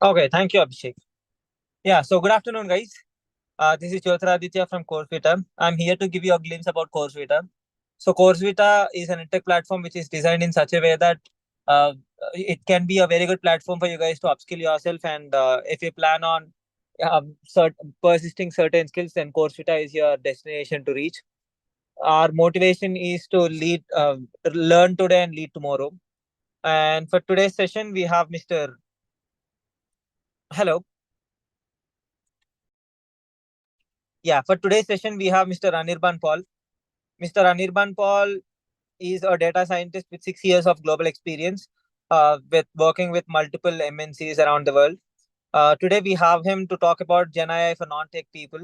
Okay, thank you, Abhishek. Yeah, so good afternoon, guys. This is Jyotiraditya from Coursevita. I'm here to give you a glimpse about Coursevita. So, Coursevita is an edtech platform which is designed in such a way that uh, it can be a very good platform for you guys to upskill yourself. And if you plan on persisting certain skills, then Coursevita is your destination to reach. Our motivation is to learn today and lead tomorrow. And for today's session, we have Mr. Hello. Yeah, for today's session, we have Mr. Anirban Paul. Mr. Anirban Paul is a data scientist with 6 years of global experience with working with multiple MNCs around the world. Today, we have him to talk about Gen AI for non-tech people.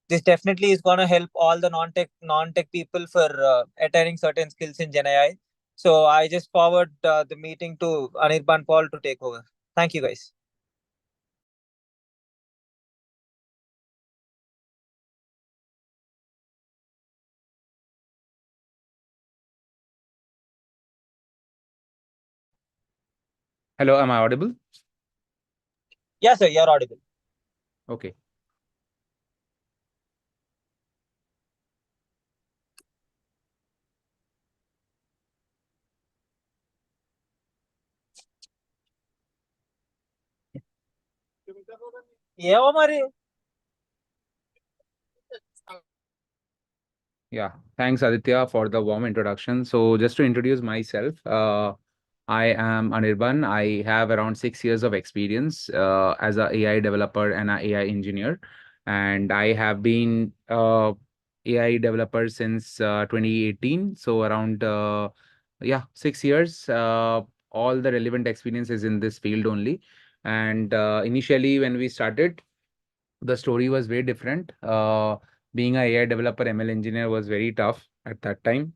This definitely is going to help all the non-tech people for attaining certain skills in Gen AI. So I just forward the meeting to Anirban Paul to take over. Thank you, guys. Hello, am I audible? Yes, sir, you're audible. Okay. ఏమో మరి Yeah, thanks Aditya for the warm introduction. So just to introduce myself, I am Anirban. I have around 6 years of experience as a AI developer and a AI engineer, and I have been AI developer since 2018. So around 6 years. All the relevant experience is in this field only. And initially, when we started, the story was very different. Being a AI developer, ML engineer was very tough at that time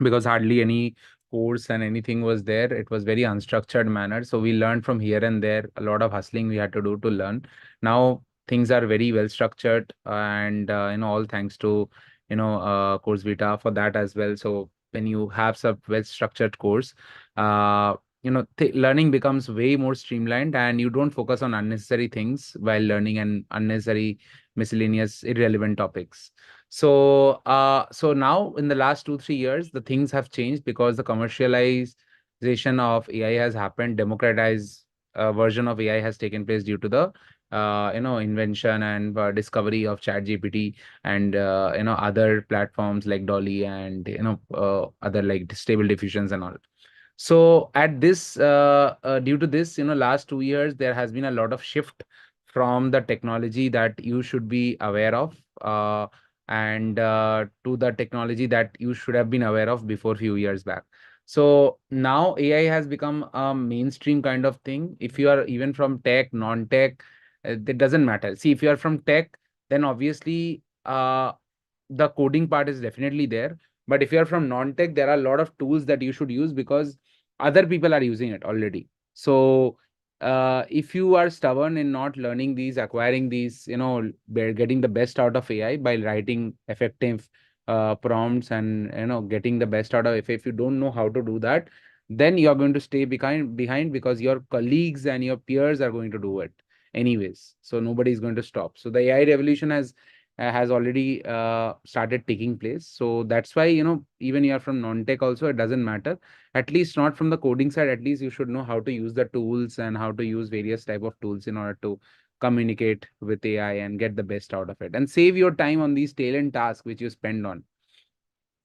because hardly any course and anything was there. It was very unstructured manner. So we learned from here and there. A lot of hustling we had to do to learn. Now things are very well structured, and all thanks to Course Vita for that as well. So when you have some well structured course, uh, learning becomes way more streamlined, and you don't focus on unnecessary things while learning and unnecessary miscellaneous irrelevant topics. So now in the last 2, 3 years, the things have changed because the commercialization of AI has happened. Democratized version of AI has taken place due to the invention and discovery of ChatGPT and other platforms like Dolly and other like stable diffusions and all. So at this, due to this, last 2 years, there has been a lot of shift from the technology that you should be aware of, and to the technology that you should have been aware of before few years back. So now AI has become a mainstream kind of thing. If you are even from tech, non-tech, it doesn't matter. See, if you are from tech, then obviously the coding part is definitely there. But if you are from non-tech, there are a lot of tools that you should use because other people are using it already. So if you are stubborn in not learning these, acquiring these, getting the best out of AI by writing effective prompts and getting the best out of if you don't know how to do that, then you are going to stay behind because your colleagues and your peers are going to do it anyways. So nobody is going to stop. So the AI revolution has already started taking place. So that's why, even you are from non-tech also, it doesn't matter. At least not from the coding side, at least you should know how to use the tools and how to use various type of tools in order to communicate with AI and get the best out of it and save your time on these tail end tasks which you spend on.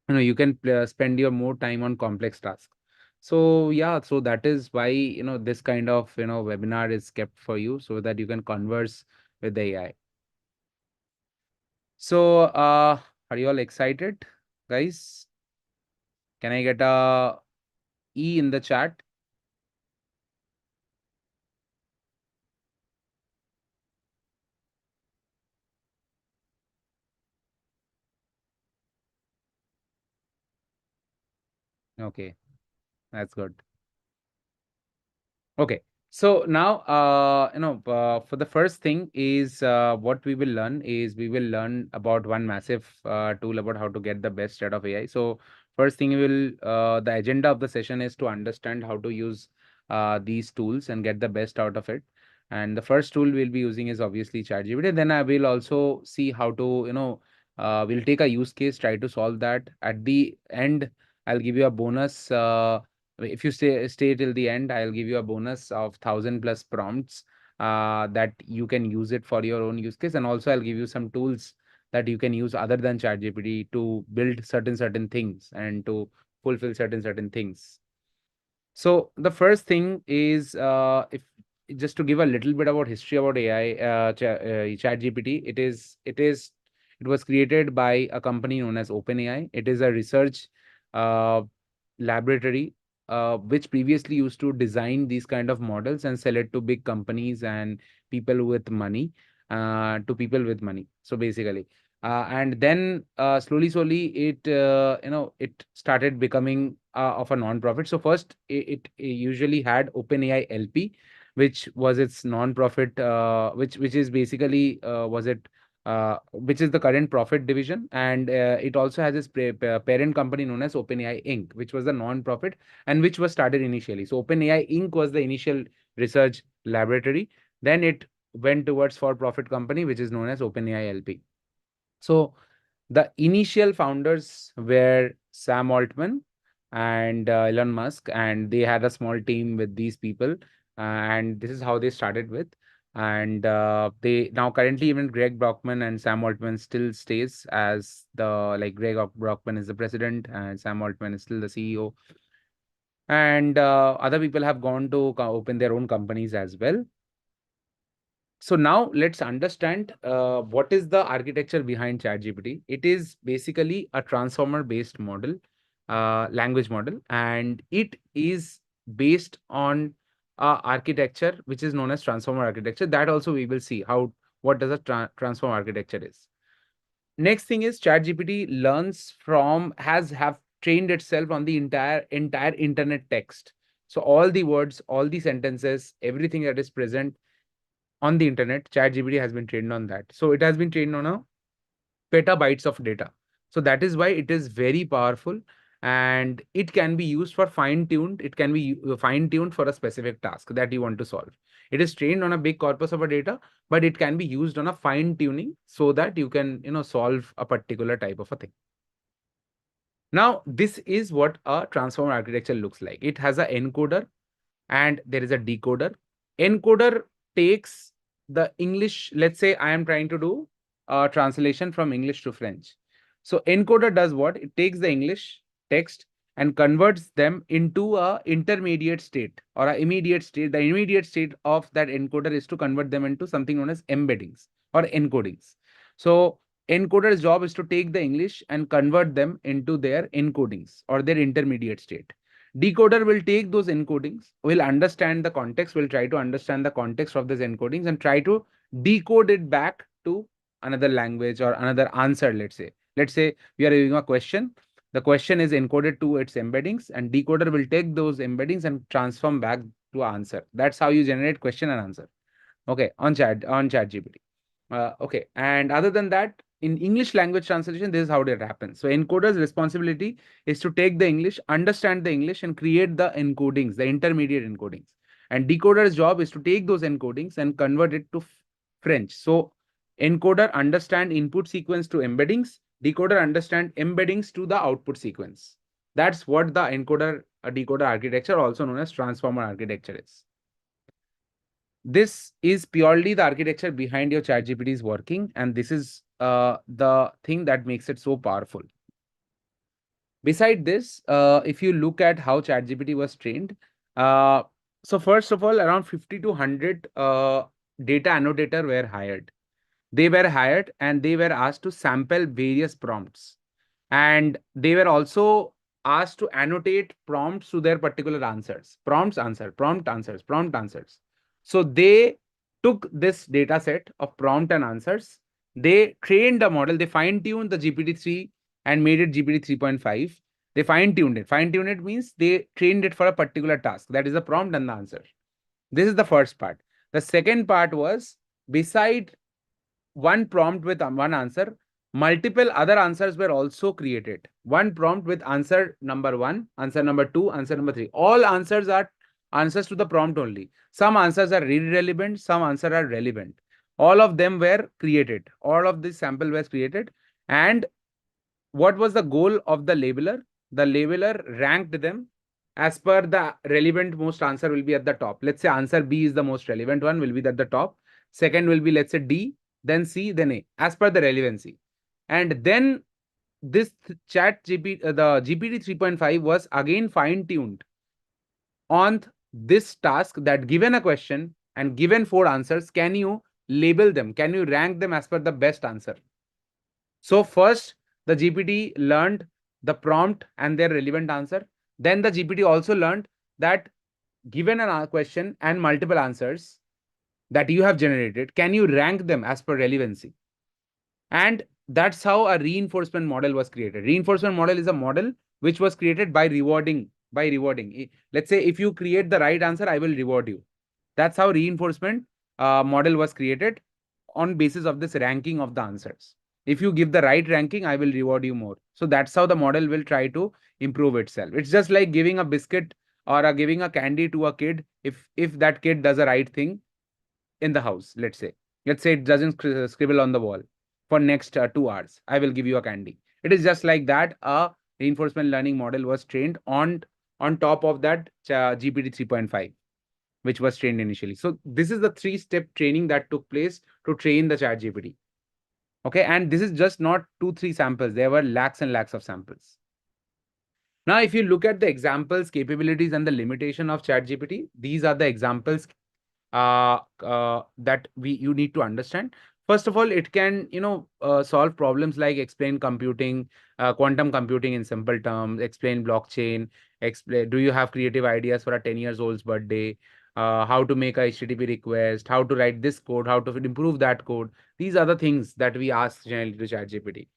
You can spend your more time on complex tasks. So yeah, so that is why, this kind of, webinar is kept for you so that you can converse with the AI. So, are you all excited, guys? Can I get a E in the chat? Okay, that's good. Okay. So now, for the first thing is what we will learn is we will learn about one massive tool about how to get the best out of AI. So first thing we will, the agenda of the session is to understand how to use these tools and get the best out of it. And the first tool we'll be using is obviously ChatGPT. Then I will also see how to, we'll take a use case, try to solve that. At the end, I'll give you a bonus. If you stay till the end, I'll give you a bonus of 1,000+ prompts that you can use it for your own use case. And also I'll give you some tools that you can use other than ChatGPT to build certain things and to fulfill certain things. So the first thing is, if just to give a little bit about history about AI, ChatGPT, it was created by a company known as OpenAI. It is a research uh, laboratory which previously used to design these kind of models and sell it to big companies and people with money, to people with money. So basically, and then slowly it started becoming of a non-profit. So first it usually had OpenAI LP, which was its non-profit, which is basically which is the current profit division, and it also has its parent company known as OpenAI Inc., which was the non-profit and which was started initially. So OpenAI Inc. was the initial research laboratory. Then it went towards for-profit company, which is known as OpenAI LP. So the initial founders were Sam Altman and Elon Musk, and they had a small team with these people. And this is how they started with. And they now currently even Greg Brockman and Sam Altman still stays as Brockman is the president and Sam Altman is still the CEO. And other people have gone to open their own companies as well. So now let's understand what is the architecture behind ChatGPT. It is basically a transformer-based model, language model, and it is based on architecture which is known as transformer architecture. That also we will see what does a transform architecture is. Next thing is ChatGPT learns from have trained itself on the entire internet text. So all the words, all the sentences, everything that is present on the internet, ChatGPT has been trained on that. So it has been trained on a petabytes of data. So that is why it is very powerful and it can be used for fine-tuned. It can be fine-tuned for a specific task that you want to solve. It is trained on a big corpus of a data, but it can be used on a fine-tuning so that you can, solve a particular type of a thing. Now, this is what a transformer architecture looks like. It has an encoder and there is a decoder. Encoder takes the English, let's say I am trying to do a translation from English to French. So encoder does what? It takes the English text and converts them into a intermediate state or an immediate state. The immediate state of that encoder is to convert them into something known as embeddings or encodings. So encoder's job is to take the English and convert them into their encodings or their intermediate state. Decoder will take those encodings, will understand the context, will try to understand the context of these encodings and try to decode it back to another language or another answer, let's say. Let's say we are giving a question. The question is encoded to its embeddings and decoder will take those embeddings and transform back to answer. That's how you generate question and answer. Okay, on ChatGPT. Okay, and other than that, in English language translation, this is how it happens. So encoder's responsibility is to take the English, understand the English, and create the encodings, the intermediate encodings. And decoder's job is to take those encodings and convert it to French. So encoder understand input sequence to embeddings, decoder understand embeddings to the output sequence. That's what the encoder decoder architecture, also known as transformer architecture, is. This is purely the architecture behind your ChatGPT is working, and this is the thing that makes it so powerful. Beside this, if you look at how ChatGPT was trained, so first of all, around 50 to 100 data annotator were hired. They were hired and they were asked to sample various prompts. And they were also asked to annotate prompts to their particular answers. Prompts, answer, prompt answers, prompt answers. So they took this data set of prompt and answers. They trained the model. They fine-tuned the GPT-3 and made it GPT 3.5. They fine-tuned it. Fine-tuned it means they trained it for a particular task. That is the prompt and the answer. This is the first part. The second part was, beside one prompt with one answer, multiple other answers were also created. One prompt with answer number 1, answer number 2, answer number 3. All answers are answers to the prompt only. Some answers are irrelevant, some answers are relevant. All of them were created. All of this sample was created. And what was the goal of the labeler? The labeler ranked them as per the relevant most answer will be at the top. Let's say answer B is the most relevant one, will be at the top. Second will be, let's say, D, then C, then A, as per the relevancy. And then this chat GP, the GPT 3.5 was again fine-tuned on this task, that given a question and given 4 answers, can you label them? Can you rank them as per the best answer? So first, the GPT learned the prompt and their relevant answer. Then the GPT also learned that given a question and multiple answers that you have generated, can you rank them as per relevancy? And that's how a reinforcement model was created. Reinforcement model is a model which was created by rewarding. Let's say if you create the right answer, I will reward you. That's how reinforcement model was created, on basis of this ranking of the answers. If you give the right ranking, I will reward you more. So that's how the model will try to improve itself. It's just like giving a biscuit or giving a candy to a kid. If that kid does the right thing in the house, let's say it doesn't scribble on the wall for next 2 hours, I will give you a candy. It is just like that. A reinforcement learning model was trained on top of that GPT 3.5, which was trained initially. So this is the 3-step training that took place to train the chat GPT. Okay, and this is just not 2-3 samples. There were lakhs and lakhs of samples. Now, if you look at the examples, capabilities, and the limitation of ChatGPT, these are the examples that you need to understand. First of all, it can solve problems like explain computing, quantum computing in simple terms, explain blockchain, explain, do you have creative ideas for a 10 years old's birthday, how to make a HTTP request, how to write this code, how to improve that code. These are the things that we ask generally to ChatGPT.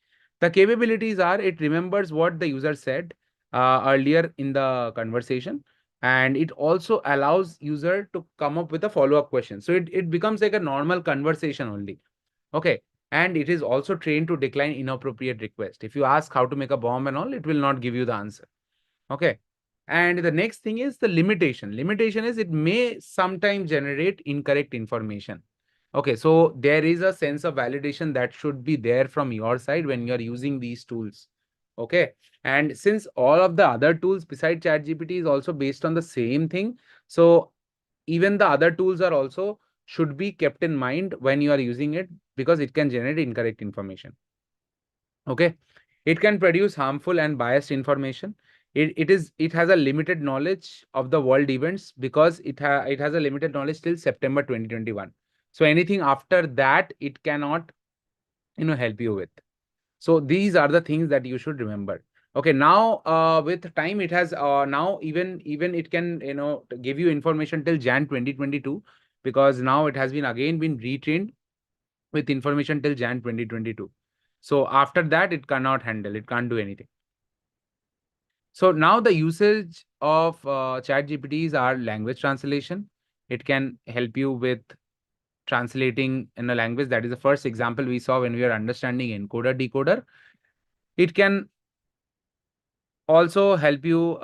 The capabilities are, it remembers what the user said earlier in the conversation, and it also allows user to come up with a follow-up question. So it becomes like a normal conversation only. Okay. And it is also trained to decline inappropriate request. If you ask how to make a bomb and all, it will not give you the answer. Okay. And the next thing is the limitation. Limitation is it may sometimes generate incorrect information. Okay, so there is a sense of validation that should be there from your side when you are using these tools. Okay, and since all of the other tools beside ChatGPT is also based on the same thing, so even the other tools are also should be kept in mind when you are using it, because it can generate incorrect information. Okay, it can produce harmful and biased information. It has a limited knowledge of the world events, because it has a limited knowledge till September 2021. So anything after that, it cannot help you with. So these are the things that you should remember. Okay, now with time, it has now even it can give you information till Jan 2022, because now it has been again been retrained with information till Jan 2022. So after that, it cannot handle, it can't do anything. So now the usage of chat GPTs are language translation. It can help you with translating in a language. That is the first example we saw when we are understanding encoder decoder. It can also help you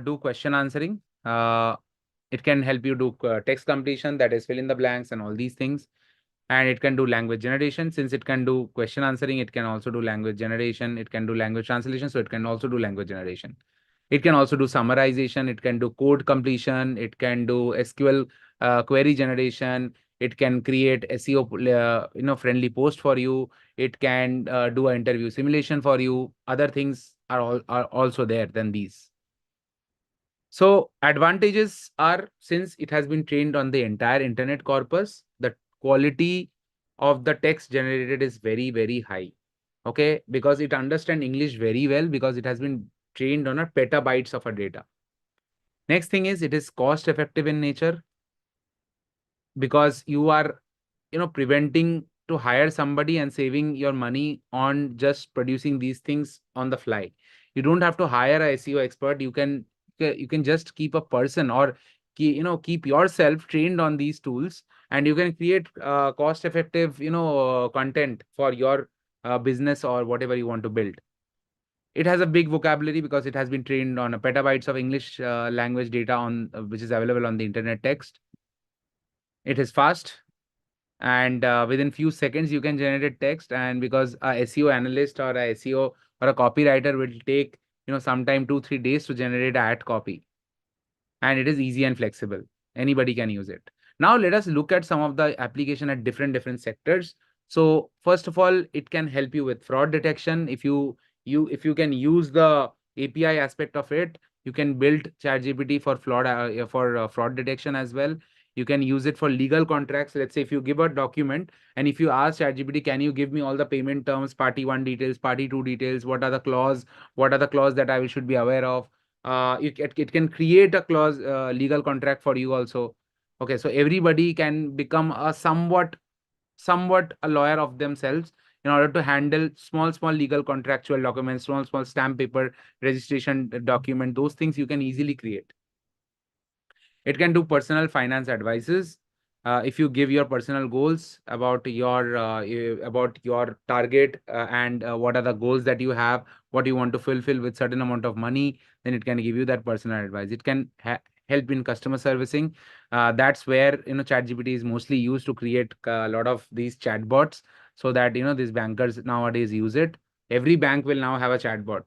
do question answering. It can help you do text completion, that is fill in the blanks and all these things. And it can do language generation. Since it can do question answering, it can also do language generation. It can do language translation, so it can also do language generation. It can also do summarization. It can do code completion. It can do SQL query generation. It can create SEO friendly post for you. It can do an interview simulation for you. Other things are also there than these. So advantages are, since it has been trained on the entire internet corpus, the quality of the text generated is very, very high. Okay, because it understands English very well, because it has been trained on a petabytes of a data. Next thing is, it is cost effective in nature, because you are preventing to hire somebody and saving your money on just producing these things on the fly. You don't have to hire a SEO expert. You can just keep a person, or keep yourself trained on these tools, and you can create cost effective content for your business or whatever you want to build. It has a big vocabulary because it has been trained on a petabytes of English language data on which is available on the internet text. It is fast, and within few seconds you can generate text. And because a SEO analyst or a SEO or a copywriter will take sometime 2-3 days to generate a ad copy, and it is easy and flexible. Anybody can use it. Now let us look at some of the application at different sectors. So first of all, it can help you with fraud detection. If you can use the API aspect of it, you can build ChatGPT for fraud detection as well. You can use it for legal contracts. Let's say if you give a document and if you ask ChatGPT, can you give me all the payment terms, party one details, party two details, what are the clause that I should be aware of. It can create a clause, legal contract for you also. Okay, so everybody can become a somewhat a lawyer of themselves in order to handle small legal contractual documents, small stamp paper, registration document. Those things you can easily create. It can do personal finance advices. If you give your personal goals about your target, and what are the goals that you have, what you want to fulfill with certain amount of money, then it can give you that personal advice. It can help in customer servicing. That's where ChatGPT is mostly used to create a lot of these chatbots, so that these bankers nowadays use it. Every bank will now have a chatbot,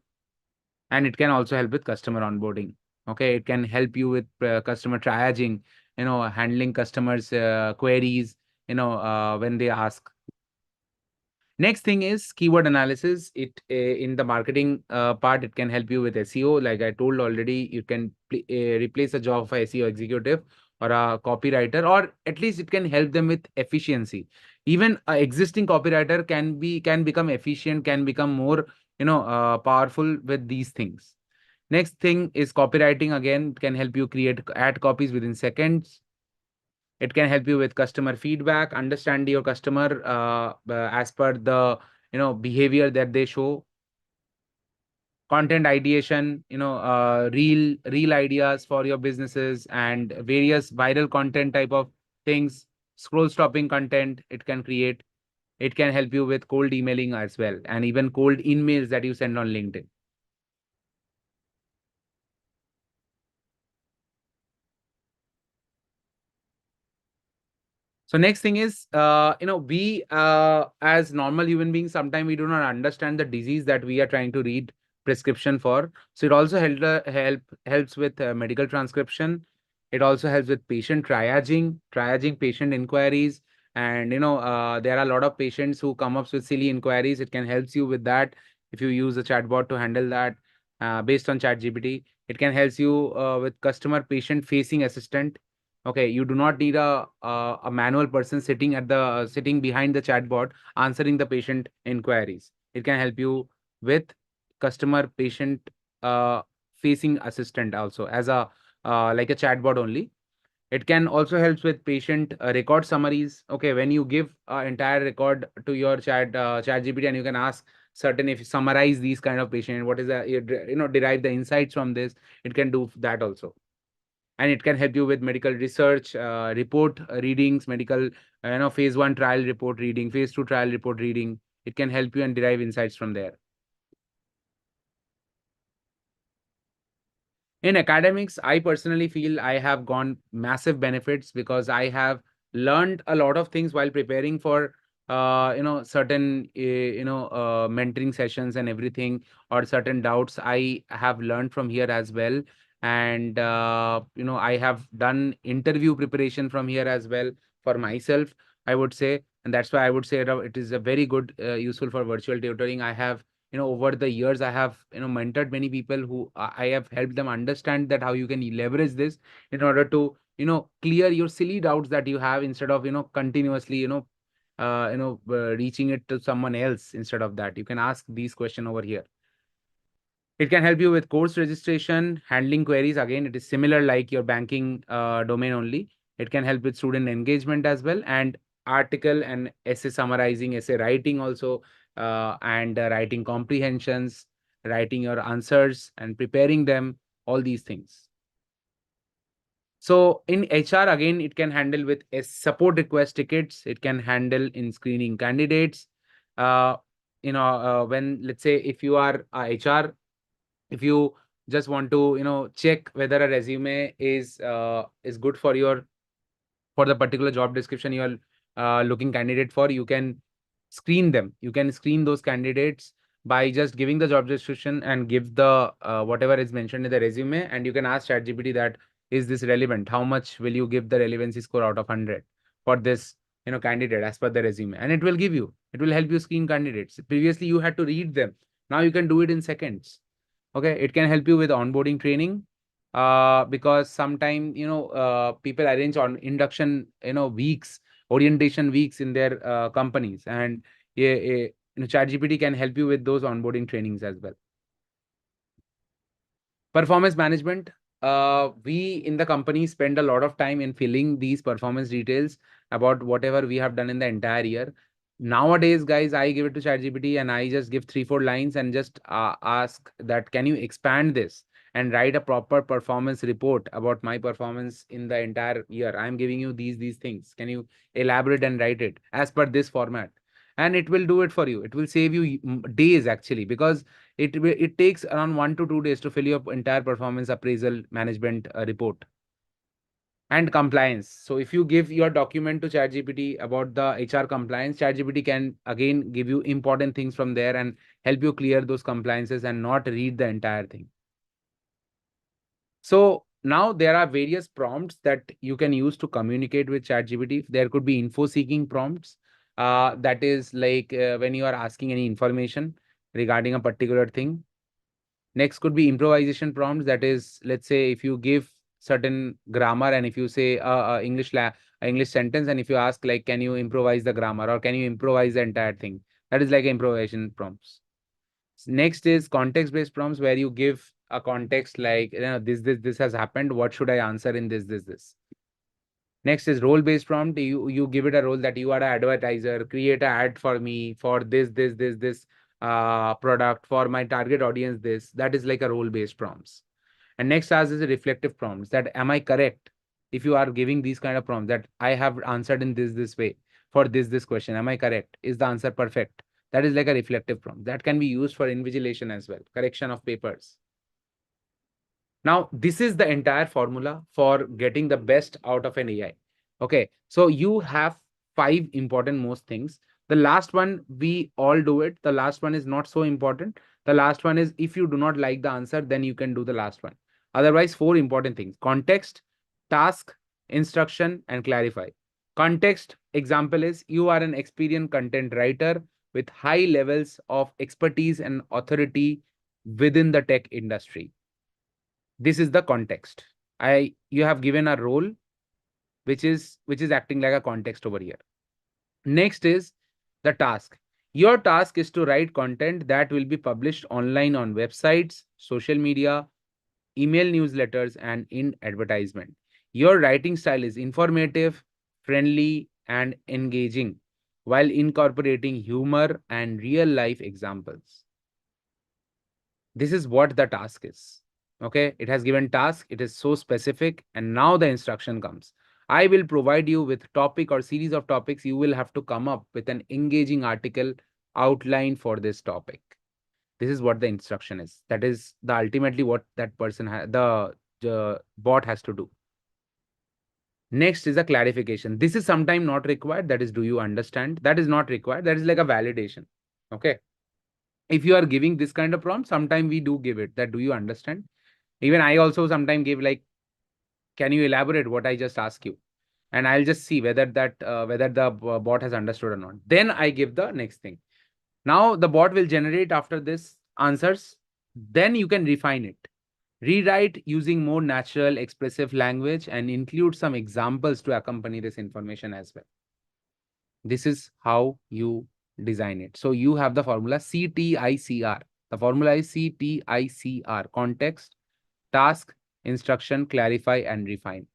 and it can also help with customer onboarding. Okay, it can help you with customer triaging, handling customers queries, when they ask. Next thing is keyword analysis. It in the marketing part, it can help you with SEO. Like I told already, you can replace a job of a SEO executive or a copywriter, or at least it can help them with efficiency. Even a existing copywriter can become efficient, can become more powerful with these things. Next thing is copywriting. Again, it can help you create ad copies within seconds. It can help you with customer feedback, understand your customer as per the behavior that they show. Content ideation, real ideas for your businesses and various viral content type of things. Scroll stopping content it can create. It can help you with cold emailing as well, and even cold emails that you send on LinkedIn. So next thing is, we as normal human beings, sometimes we do not understand the disease that we are trying to read prescription for. So it also helps with medical transcription. It also helps with patient triaging patient inquiries. And there are a lot of patients who come up with silly inquiries. It can help you with that if you use a chatbot to handle that based on ChatGPT. It can help you with customer patient facing assistant. Okay, you do not need a manual person sitting behind the chatbot answering the patient inquiries. It can help you with customer patient uh, facing assistant also as a like a chatbot only. It can also help with patient record summaries. Okay, when you give an entire record to your chat GPT, and you can ask certain, if you summarize these kind of patient, what is the derive the insights from this. It can do that also. And it can help you with medical research, report readings, medical phase 1 trial report reading, phase 2 trial report reading. It can help you and derive insights from there. In academics, I personally feel I have gone massive benefits because I have learned a lot of things while preparing for certain mentoring sessions and everything, or certain doubts I have learned from here as well. And I have done interview preparation from here as well for myself, I would say. And that's why I would say it is a very good useful for virtual tutoring. I have over the years, I have mentored many people who I have helped them understand that how you can leverage this in order to clear your silly doubts that you have, instead of continuously reaching it to someone else. Instead of that, you can ask these questions over here. It can help you with course registration, handling queries. Again, it is similar like your banking domain only. It can help with student engagement as well, and article and essay summarizing, essay writing also, and writing comprehensions, writing your answers and preparing them, all these things. So in HR, again, it can handle with a support request tickets. It can handle in screening candidates. When let's say if you are a HR If you just want to, check whether a resume is good for the particular job description you are looking candidate for, you can screen them. You can screen those candidates by just giving the job description and give the whatever is mentioned in the resume, and you can ask ChatGPT that is this relevant? How much will you give the relevancy score out of 100 for this candidate as per the resume? And it will give you. It will help you screen candidates. Previously, you had to read them. Now you can do it in seconds. Okay, it can help you with onboarding training, because sometimes people arrange on induction weeks, orientation weeks in their companies, and ChatGPT can help you with those onboarding trainings as well. Performance management. We in the company spend a lot of time in filling these performance details about whatever we have done in the entire year. Nowadays, guys, I give it to ChatGPT and I just give 3-4 lines and just ask that, can you expand this and write a proper performance report about my performance in the entire year? I'm giving you these things. Can you elaborate and write it as per this format? And it will do it for you. It will save you days actually, because it takes around 1 to 2 days to fill your entire performance appraisal management report. And compliance. So if you give your document to ChatGPT about the HR compliance, ChatGPT can again give you important things from there and help you clear those compliances and not read the entire thing. So now there are various prompts that you can use to communicate with ChatGPT. There could be info seeking prompts. That is like when you are asking any information regarding a particular thing. Next could be improvisation prompts. That is, let's say if you give certain grammar and if you say English sentence, and if you ask like, can you improvise the grammar or can you improvise the entire thing? That is like improvisation prompts. Next is context-based prompts, where you give a context like, this has happened. What should I answer in this? Next is role-based prompt. You give it a role that you are an advertiser, create an ad for me for this product for my target audience. That is like a role-based prompts. And next as is a reflective prompts, that am I correct? If you are giving these kind of prompts that I have answered in this way for this question, am I correct? Is the answer perfect? That is like a reflective prompt that can be used for invigilation as well, correction of papers. Now, this is the entire formula for getting the best out of an AI. Okay, so you have 5 important most things. The last one, we all do it. The last one is not so important. The last one is, if you do not like the answer, then you can do the last one. Otherwise, 4 important things: context, task, instruction, and clarify. Context example is, you are an experienced content writer with high levels of expertise and authority within the tech industry. This is the context. You have given a role which is acting like a context over here. Next is the task. Your task is to write content that will be published online on websites, social media, email newsletters, and in advertisement. Your writing style is informative, friendly, and engaging, while incorporating humor and real life examples. This is what the task is. Okay, it has given task, it is so specific, and now the instruction comes. I will provide you with topic or series of topics. You will have to come up with an engaging article outline for this topic. This is what the instruction is. That is the ultimately what that person the bot has to do. Next is a clarification. This is sometimes not required. That is, do you understand? That is not required. That is like a validation. Okay. If you are giving this kind of prompt, sometimes we do give it that, do you understand? Even I also sometimes give like, can you elaborate what I just asked you? And I'll just see whether the bot has understood or not. Then I give the next thing. Now the bot will generate after this answers. Then you can refine it. Rewrite using more natural, expressive language and include some examples to accompany this information as well. This is how you design it. So you have the formula CTICR. The formula is CTICR: context, task, instruction, clarify, and refine.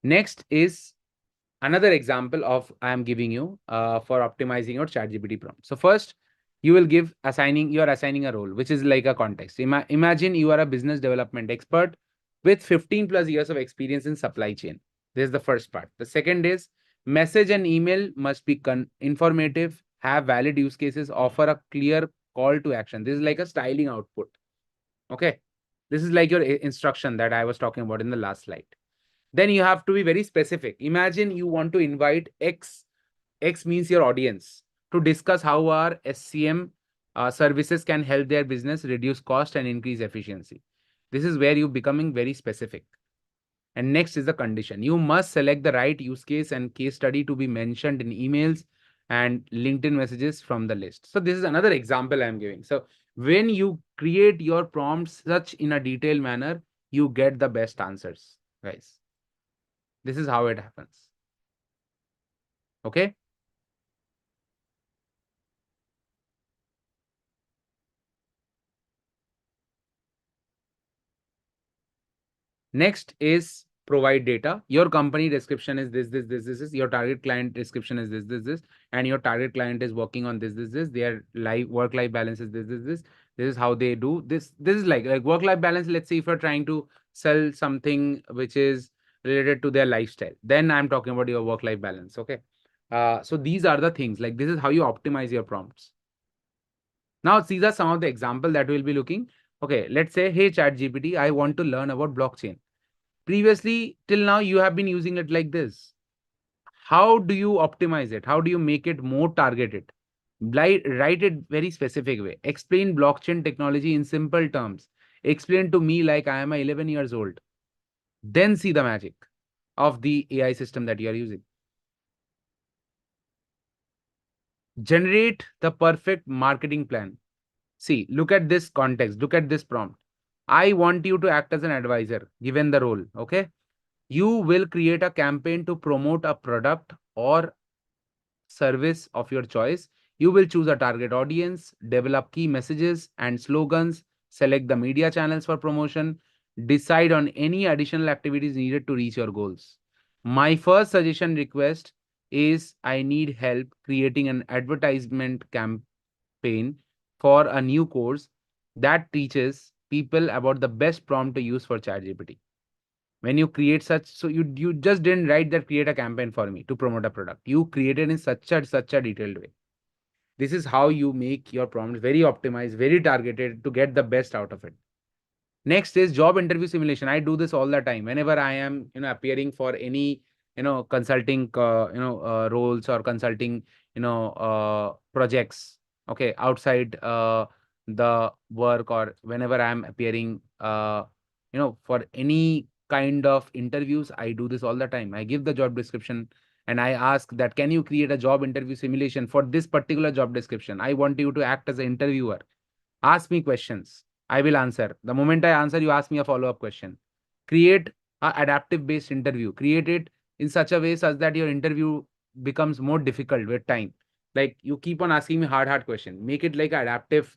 Next is another example of I am giving you for optimizing your ChatGPT prompt. So first, you are assigning a role, which is like a context. Imagine you are a business development expert with 15 plus years of experience in supply chain. This is the first part. The second is, message and email must be informative, have valid use cases, offer a clear call to action. This is like a styling output. Okay. This is like your instruction that I was talking about in the last slide. Then you have to be very specific. Imagine you want to invite X means your audience, to discuss how our SCM services can help their business reduce cost and increase efficiency. This is where you're becoming very specific. And next is the condition. You must select the right use case and case study to be mentioned in emails and LinkedIn messages from the list. So this is another example I'm giving. So when you create your prompts such in a detailed manner, you get the best answers, guys. This is how it happens. Okay. Next is provide data. Your company description is this. Your target client description is this. And your target client is working on this. Their work-life balance is this. This is how they do this. This is like work-life balance. Let's say if you're trying to sell something which is related to their lifestyle, then I'm talking about your work-life balance. Okay. So these are the things, like this is how you optimize your prompts. Now, these are some of the examples that we'll be looking. Okay, let's say, hey, ChatGPT, I want to learn about blockchain. Previously, till now, you have been using it like this. How do you optimize it? How do you make it more targeted? Write it very specific way. Explain blockchain technology in simple terms. Explain to me like I am 11 years old. Then see the magic of the AI system that you are using. Generate the perfect marketing plan. See, look at this context. Look at this prompt. I want you to act as an advisor, given the role. Okay. You will create a campaign to promote a product or service of your choice. You will choose a target audience, develop key messages and slogans, select the media channels for promotion, decide on any additional activities needed to reach your goals. My first suggestion request is I need help creating an advertisement campaign for a new course that teaches people about the best prompt to use for ChatGPT. When you create such, so you just didn't write that create a campaign for me to promote a product. You created in such a detailed way. This is how you make your prompt very optimized, very targeted to get the best out of it. Next is job interview simulation. I do this all the time. Whenever I am, appearing for any, consulting, roles or consulting, projects. Okay, outside the work, or whenever I am appearing, for any kind of interviews, I do this all the time. I give the job description and I ask that, can you create a job interview simulation for this particular job description? I want you to act as an interviewer. Ask me questions. I will answer. The moment I answer, you ask me a follow-up question. Create a adaptive based interview. Create it in such a way such that your interview becomes more difficult with time. Like you keep on asking me hard question. Make it like adaptive,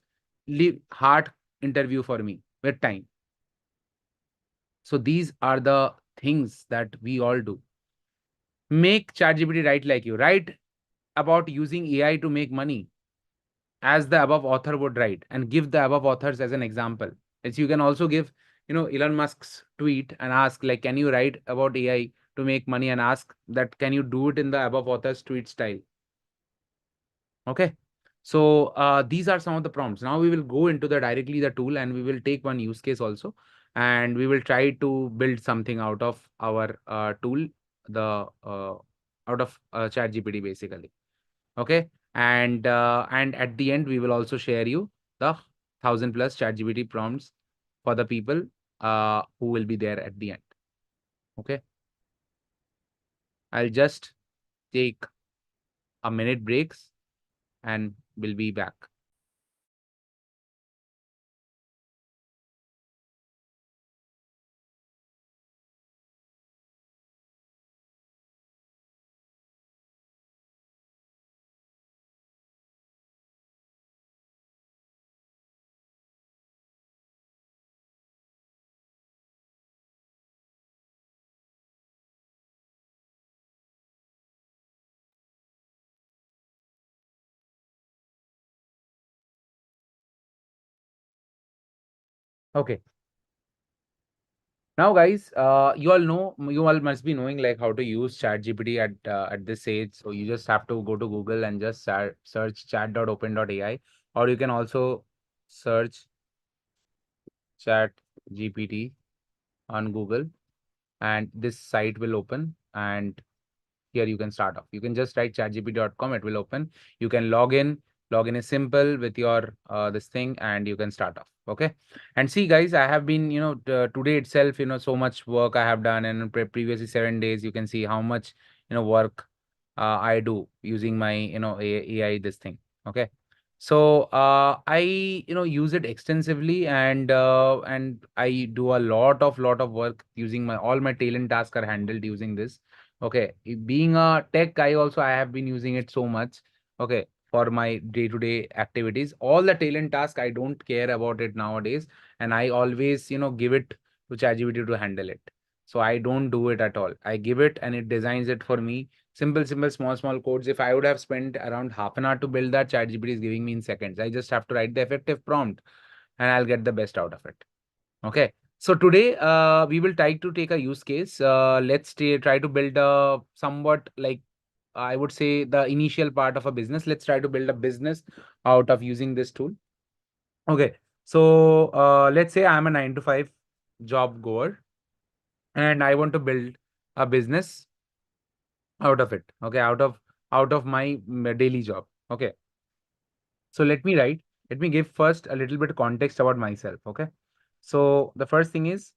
hard interview for me with time. So these are the things that we all do. Make ChatGPT write like you. Write about using AI to make money, as the above author would write, and give the above authors as an example. As you can also give, Elon Musk's tweet and ask, like, can you write about AI to make money, and ask that, can you do it in the above author's tweet style? Okay. So these are some of the prompts. Now we will go into directly the tool, and we will take one use case also, and we will try to build something out of our tool, the out of ChatGPT basically. Okay. And at the end, we will also share you the 1,000+ ChatGPT prompts for the people who will be there at the end. Okay. I'll just take a minute breaks and we'll be back. Okay. Now, guys, you all must be knowing like how to use ChatGPT at this age. So you just have to go to Google and just search chat.open.ai. or you can also search Chat GPT on Google, and this site will open, and here you can start off. You can just write chatgpt.com, it will open. You can log in. Login is simple with your this thing, and you can start off. Okay. And see, guys, I have been, today itself, so much work I have done, and previously 7 days, you can see how much, work I do using my, AI, this thing. Okay. So I, use it extensively, and I do a lot of work using my all my talent tasks are handled using this. Okay, being a tech guy also, I have been using it so much. Okay, for my day-to-day activities, all the talent task, I don't care about it nowadays, and I always, give it to ChatGPT to handle it. So I don't do it at all. I give it and it designs it for me. Simple, small codes. If I would have spent around half an hour to build that, ChatGPT is giving me in seconds. I just have to write the effective prompt, and I'll get the best out of it. Okay. So today, we will try to take a use case. Let's try to build a somewhat like, I would say, the initial part of a business. Let's try to build a business out of using this tool. Okay. So let's say I'm a 9 to 5 job goer, and I want to build a business out of it. Okay. Out of my daily job. Okay. So let me give first a little bit context about myself. Okay. So the first thing is,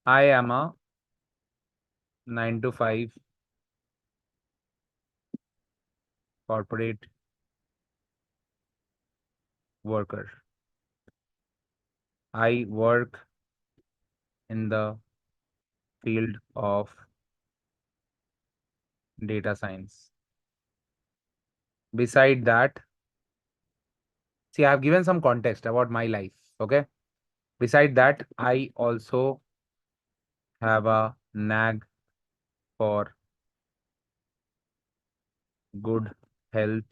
I am a 9 to 5 corporate worker. I work in the field of data science. Beside that, see, I have given some context about my life. Okay. Beside that, I also have a nag for good health,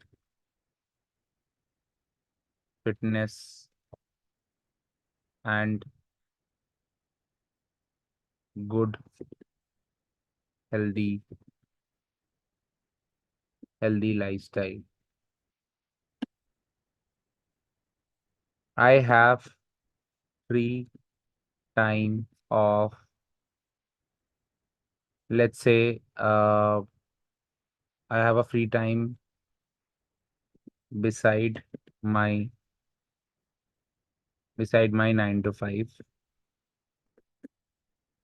fitness, and good, healthy, healthy lifestyle. I have free time of, let's say, I have a free time beside my beside my 9 to 5.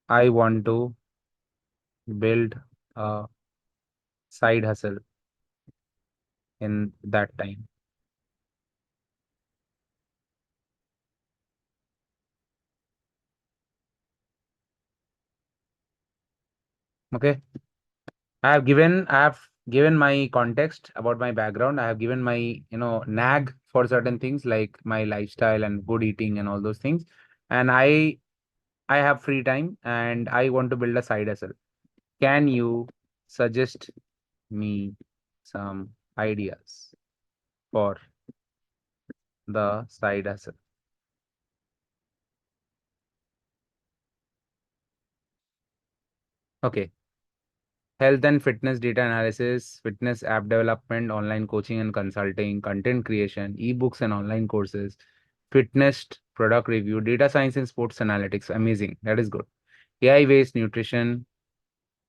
I want to build a side hustle in that time. Okay. I have given my context about my background. I have given my, nag for certain things like my lifestyle and good eating and all those things. And I have free time and I want to build a side hustle. Can you suggest me some ideas for the side hustle? Okay. Health and fitness data analysis, fitness app development, online coaching and consulting, content creation, ebooks and online courses, fitness product review, data science and sports analytics. Amazing. That is good. AI-based nutrition.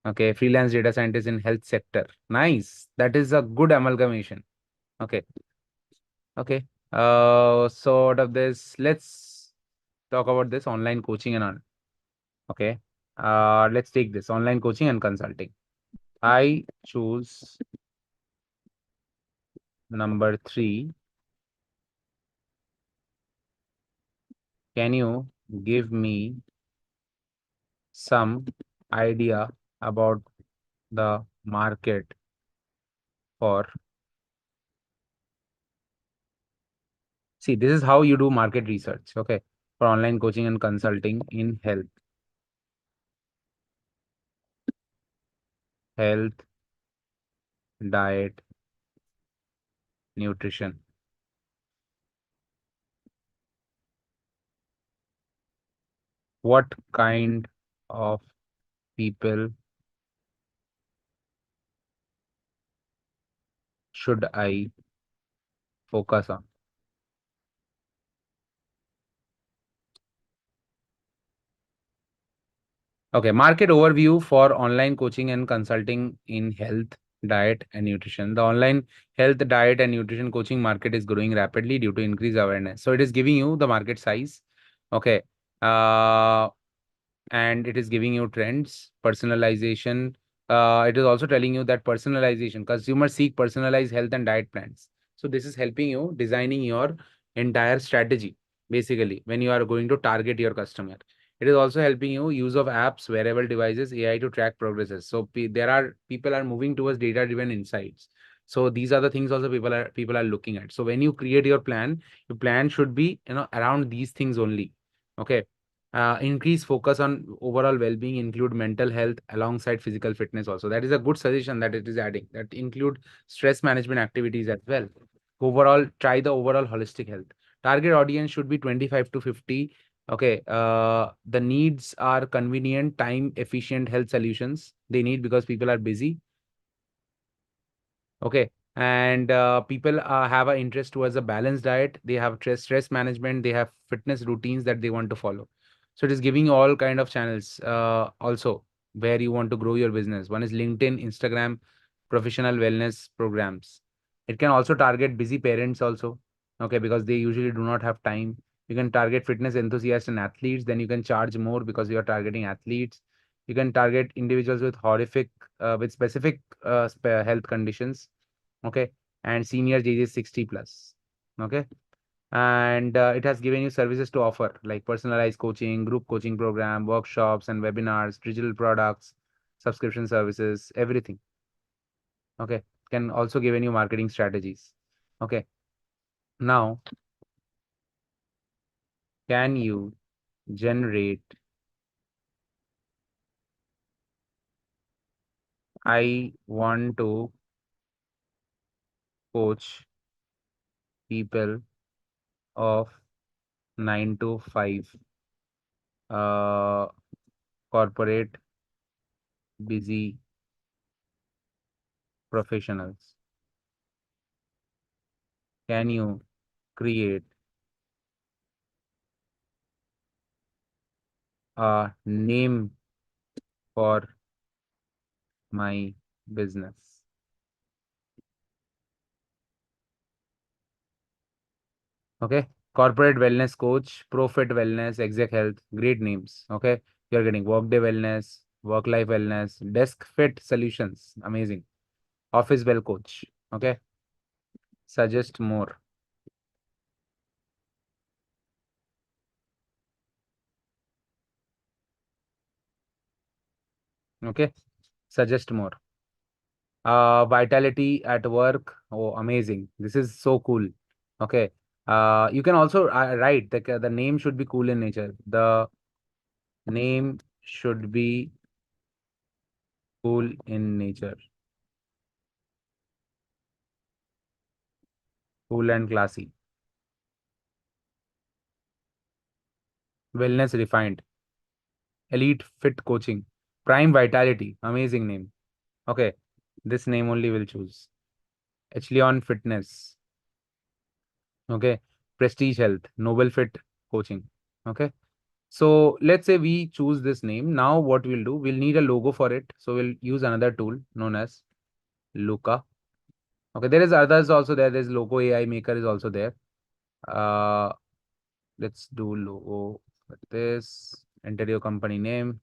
Okay. Freelance data scientist in health sector. Nice. That is a good amalgamation. Okay. Okay. So out of this, let's talk about this online coaching and all. Okay. Let's take this online coaching and consulting. I choose number 3. Can you give me some idea about the market for, see, this is how you do market research, okay, for online coaching and consulting in health, diet, nutrition. What kind of people should I focus on. Okay, market overview for online coaching and consulting in health, diet, and nutrition. The online health, diet, and nutrition coaching market is growing rapidly due to increased awareness. So it is giving you the market size. Okay. Uh, and it is giving you trends, personalization. It is also telling you that personalization, consumers seek personalized health and diet plans. So this is helping you designing your entire strategy, basically, when you are going to target your customer. It is also helping you use of apps, wearable devices, AI to track progresses. So there are people are moving towards data-driven insights. So these are the things also people are looking at. So when you create your plan should be around these things only. Okay. Increase focus on overall well-being, include mental health alongside physical fitness also. That is a good suggestion that it is adding. That include stress management activities as well. Overall, try the overall holistic health. Target audience should be 25 to 50. Okay. The needs are convenient, time efficient health solutions they need because people are busy. Okay. And people have an interest towards a balanced diet. They have stress management. They have fitness routines that they want to follow. So it is giving you all kind of channels also where you want to grow your business. One is LinkedIn, Instagram, professional wellness programs. It can also target busy parents also. Okay, because they usually do not have time. You can target fitness enthusiasts and athletes. Then you can charge more because you are targeting athletes. You can target individuals with specific health conditions. Okay, and senior ages 60 plus. Okay, and it has given you services to offer like personalized coaching, group coaching program, workshops and webinars, digital products, subscription services, everything. Okay, can also given you marketing strategies. Okay, now can you generate I want to coach people of 9 to 5 uh corporate busy professionals. Can you create a name for my business? Okay. Corporate wellness coach, Profit Wellness, Exec Health, great names. Okay. You're getting Workday Wellness, Work Life Wellness, Desk Fit Solutions, amazing. Office Well Coach. Okay. Suggest more. Okay. Suggest more. Vitality at work. Oh, amazing. This is so cool. Okay. You can also write the name should be cool in nature. The name should be cool in nature. Cool and classy. Wellness refined. Elite fit coaching. Prime vitality. Amazing name. Okay. This name only will choose. Echelon fitness. Okay. Prestige health. Noble fit coaching. Okay. So let's say we choose this name. Now what we'll do, we'll need a logo for it. So we'll use another tool known as Luca. Okay. There is others also there. There's logo AI maker is also there. Uh, let's do logo with this. Enter your company name.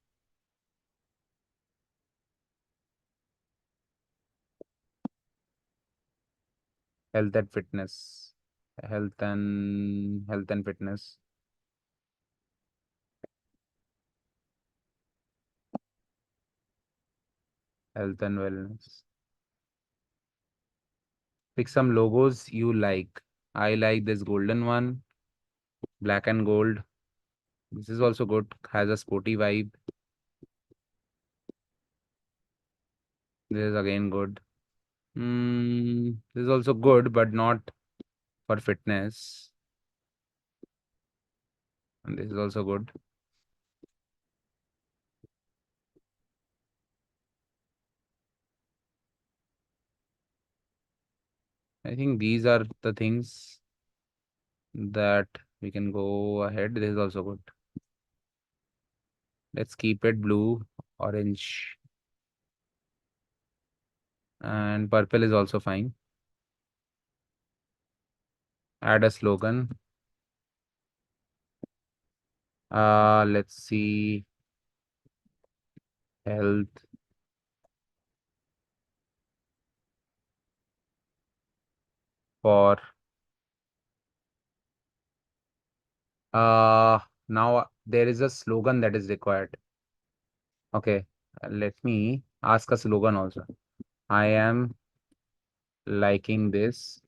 Health and fitness. Health and fitness. Health and wellness. Pick some logos you like. I like this golden one, black and gold. This is also good, has a sporty vibe. This is again good. This is also good, but not for fitness. And this is also good. I think these are the things that we can go ahead. This is also good. Let's keep it blue, orange, and purple is also fine. Add a slogan. Let's see. Health for uh now there is a slogan that is required. Okay, let me ask a slogan also. I am liking this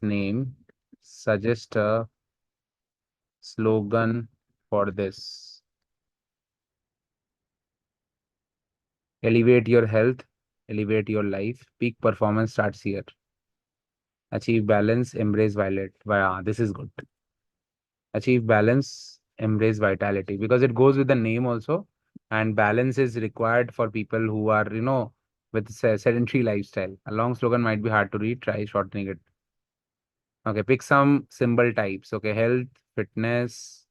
name. Suggest a slogan for this. Elevate your health, elevate your life. Peak performance starts here. Achieve balance, embrace violet. This is good. Achieve balance, embrace vitality, because it goes with the name also. And balance is required for people who are, with sedentary lifestyle. A long slogan might be hard to read. Try shortening it. Okay, pick some symbol types. Okay, health, fitness,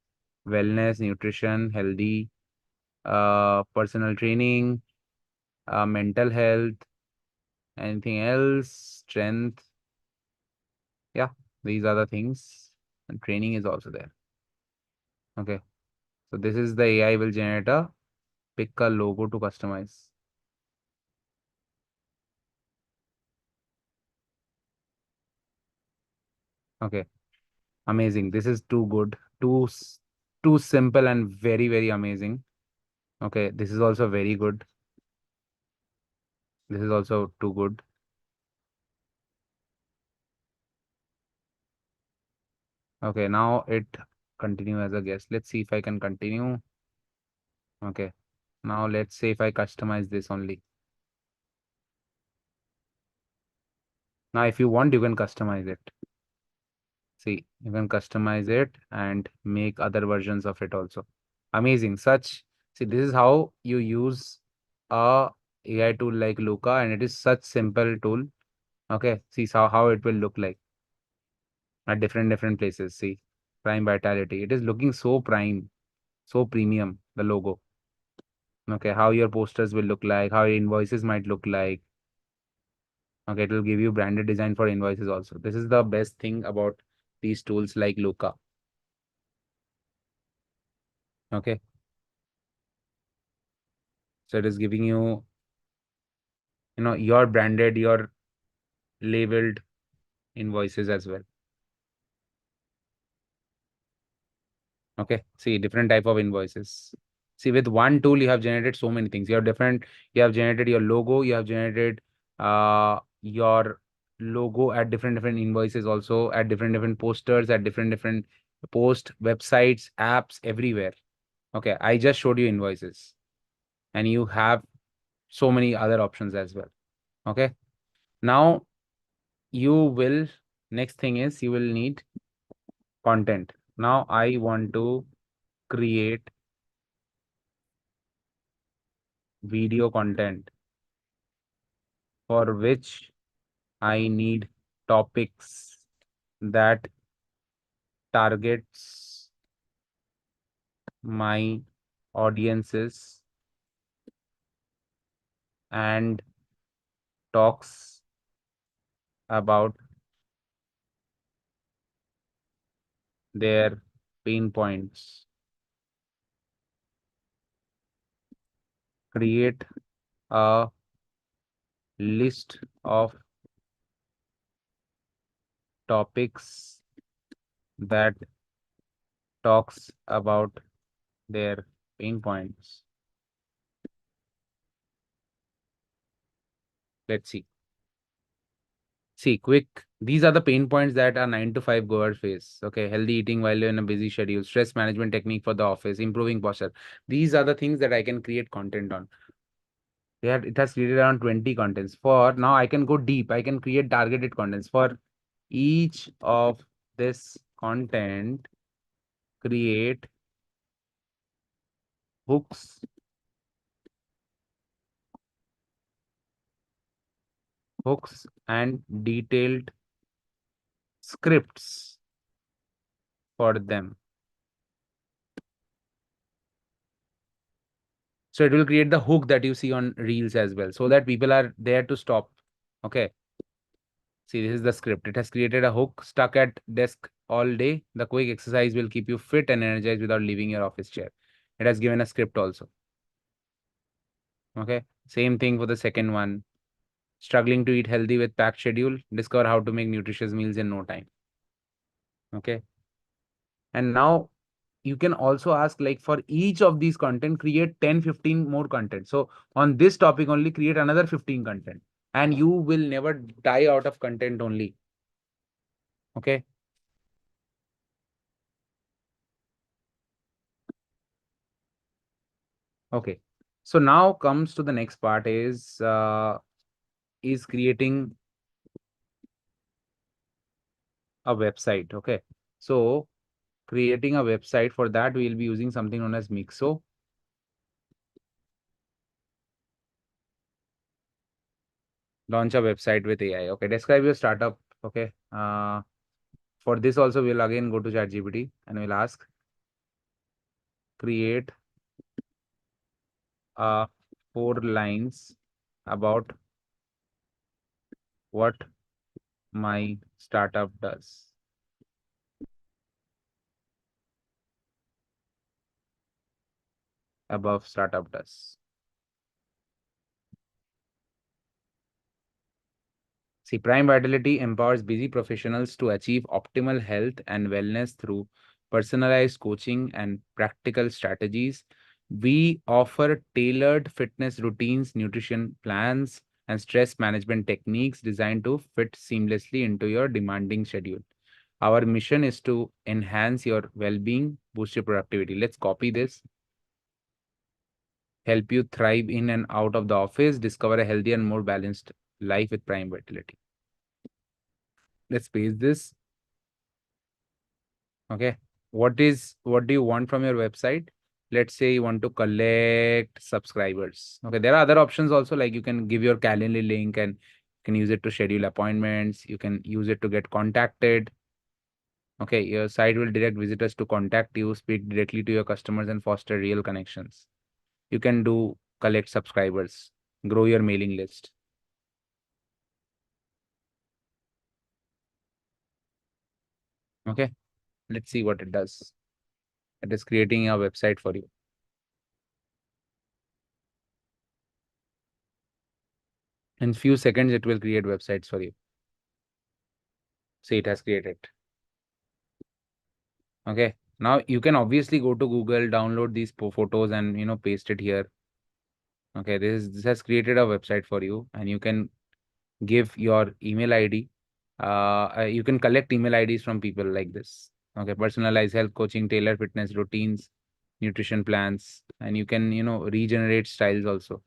wellness, nutrition, healthy, personal training, mental health, anything else, strength. Yeah, these are the things. And training is also there. Okay, so this is the AI will generate a pick a logo to customize. Okay, amazing. This is too good, too simple and very, very amazing. Okay, this is also very good. This is also too good. Okay, now it continue as a guest. Let's see if I can continue. Okay, now let's say if I customize this only. Now, if you want, you can customize it. See, you can customize it and make other versions of it also. Amazing. See, this is how you use a AI tool like Luca, and it is such simple tool. Okay, see how it will look like at different places. See, prime vitality. It is looking so prime, so premium, the logo. Okay, how your posters will look like, how your invoices might look like. Okay, it will give you branded design for invoices also. This is the best thing about these tools like Luca. Okay, so it is giving you, your branded, your labeled invoices as well. Okay, see different type of invoices. See, with one tool, you have generated so many things. You have generated your logo, you have generated your logo at different invoices, also at different posters, at different post websites, apps, everywhere. Okay, I just showed you invoices, and you have so many other options as well. Okay, now you will, next thing is you will need content. Now I want to create video content for which I need topics that targets my audiences and talks about their pain points. Create a list of topics that talks about their pain points. Let's see. See, quick. These are the pain points that are 9 to 5 goers face. Okay, healthy eating while you're in a busy schedule, stress management technique for the office, improving posture. These are the things that I can create content on. It has created around 20 contents. For now, I can go deep. I can create targeted contents for each of this content. Create hooks hooks and detailed scripts for them. So it will create the hook that you see on reels as well, so that people are there to stop. Okay. See, this is the script. It has created a hook. Stuck at desk all day. The quick exercise will keep you fit and energized without leaving your office chair. It has given a script also. Okay. Same thing for the second one. Struggling to eat healthy with packed schedule. Discover how to make nutritious meals in no time. Okay. And now you can also ask, like, for each of these content, create 10, 15 more content. So on this topic only, create another 15 content. And you will never die out of content only. Okay. Okay. So now comes to the next part is creating a website. Okay. So creating a website, for that we'll be using something known as Mixo. Launch a website with AI. Okay. Describe your startup. Okay. For this also we'll again go to ChatGPT and we'll ask, create 4 lines about what my startup does. Above startup does. See, Prime Vitality empowers busy professionals to achieve optimal health and wellness through personalized coaching and practical strategies. We offer tailored fitness routines, nutrition plans, and stress management techniques designed to fit seamlessly into your demanding schedule. Our mission is to enhance your well-being, boost your productivity. Let's copy this. Help you thrive in and out of the office, discover a healthier and more balanced life with Prime Vitality. Let's paste this. Okay. What do you want from your website? Let's say you want to collect subscribers. Okay. There are other options also, like you can give your Calendly link and you can use it to schedule appointments. You can use it to get contacted. Okay. Your site will direct visitors to contact you, speak directly to your customers, and foster real connections. You can do collect subscribers, grow your mailing list. Okay. Let's see what it does. It is creating a website for you. In few seconds, it will create websites for you. See, it has created. Okay. Now you can obviously go to Google, download these photos and paste it here. Okay, this has created a website for you, and you can give your email ID. You can collect email IDs from people like this. Okay, personalized health coaching, tailored fitness routines, nutrition plans, and you can regenerate styles also.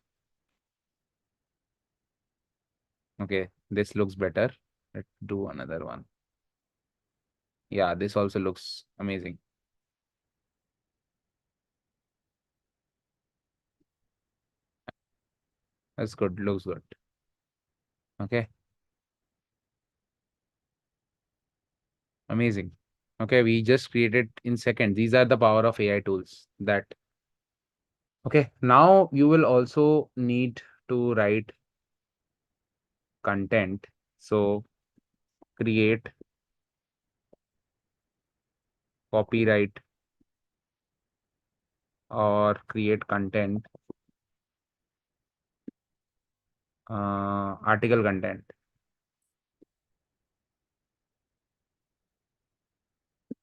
Okay, this looks better. Let's do another one. Yeah, this also looks amazing. That's good. Looks good. Okay. Amazing. Okay, we just created in seconds. These are the power of AI tools that. Okay, now you will also need to write content. So create copyright or create content, article content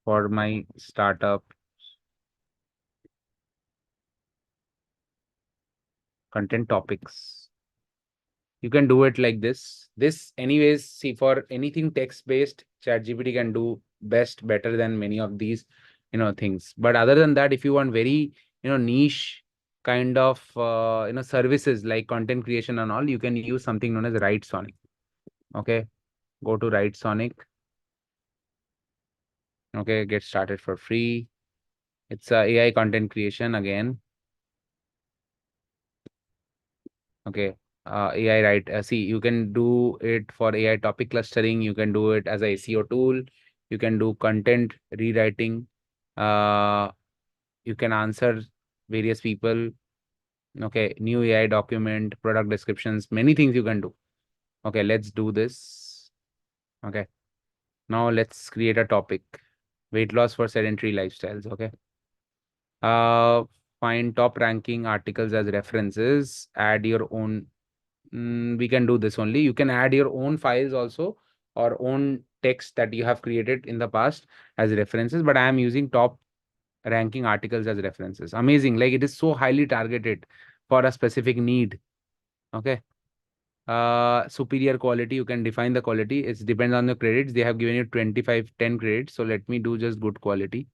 for my startup content topics. You can do it like this. This anyways, see, for anything text based, ChatGPT can do best, better than many of these, things. But other than that, if you want very, niche kind of, services like content creation and all, you can use something known as Write Sonic. Okay. Go to Write Sonic. Okay. Get started for free. It's a AI content creation again. Okay. AI, right? See, you can do it for AI topic clustering. You can do it as a SEO tool. You can do content rewriting. Uh, you can answer various people. Okay, new AI document, product descriptions, many things you can do. Okay, let's do this. Okay, now let's create a topic. Weight loss for sedentary lifestyles. Okay. Uh, find top ranking articles as references. Add your own. We can do this only. You can add your own files also or own text that you have created in the past as references. But I am using top ranking articles as references. Amazing. Like it is so highly targeted for a specific need. Okay. Superior quality. You can define the quality. It depends on the credits. They have given you 25, 10 credits. So let me do just good quality.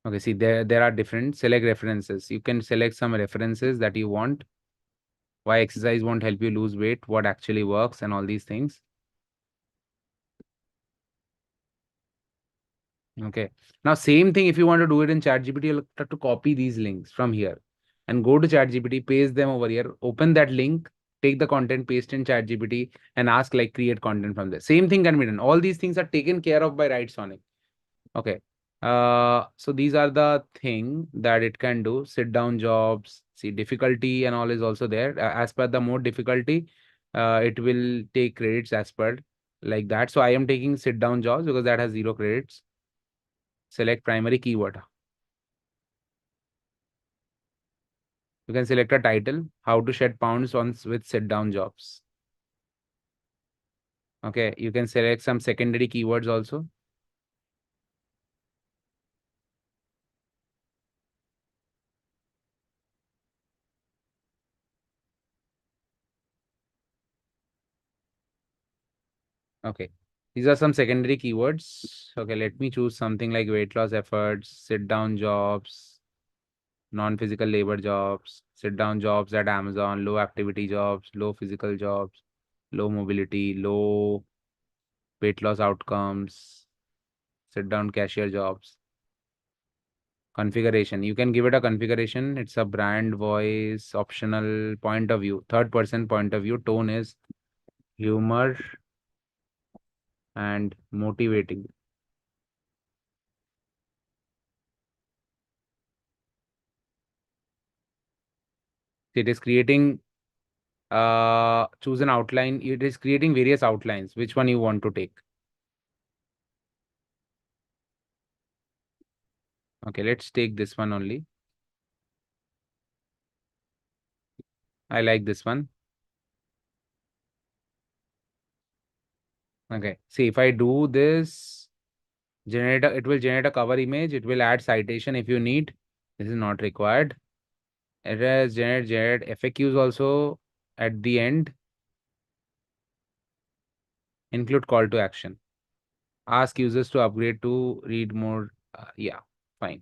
Okay, see there are different select references. You can select some references that you want. Why exercise won't help you lose weight, what actually works, and all these things. Okay. Now, same thing if you want to do it in ChatGPT, you'll have to copy these links from here and go to ChatGPT, paste them over here, open that link, take the content, paste in ChatGPT, and ask like create content from there. Same thing can be done. All these things are taken care of by Right Sonic. Okay. So these are the thing that it can do. Sit down jobs, see difficulty and all is also there. As per the more difficulty, it will take credits as per like that. So I am taking sit down jobs because that has 0 credits. Select primary keyword. You can select a title, how to shed pounds on with sit down jobs. Okay. You can select some secondary keywords also. Okay. These are some secondary keywords. Okay, let me choose something like weight loss efforts, sit down jobs, non-physical labor jobs, sit down jobs at Amazon, low activity jobs, low physical jobs, low mobility, low weight loss outcomes, sit down cashier jobs. Configuration. You can give it a configuration. It's a brand voice, optional point of view, third person point of view. Tone is humor and motivating. It is creating choose an outline. It is creating various outlines. Which one you want to take? Okay, let's take this one only. I like this one. Okay. See, if I do this, it will generate a cover image. It will add citation if you need. This is not required. It has generate FAQs also at the end. Include call to action. Ask users to upgrade to read more. Yeah, fine.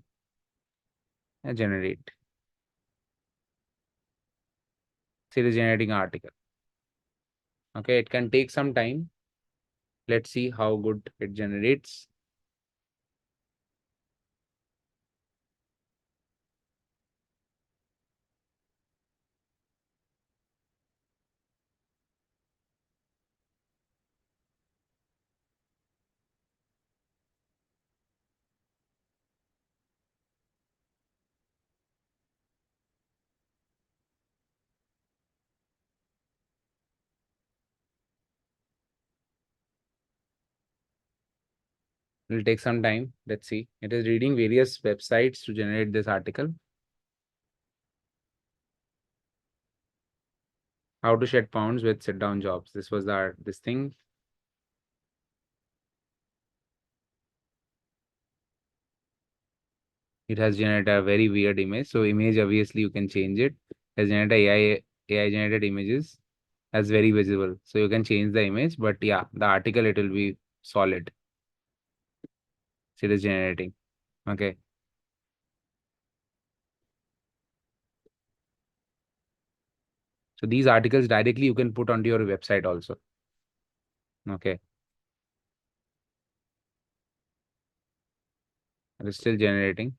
Generate. See the generating article. Okay, it can take some time. Let's see how good it generates. It will take some time. Let's see. It is reading various websites to generate this article. How to shed pounds with sit down jobs. This was this thing. It has generated a very weird image. So image, obviously you can change it. It has generated AI generated images as very visible. So you can change the image, but yeah, the article, it will be solid. So it is generating. Okay. So these articles directly you can put onto your website also. Okay. It is still generating.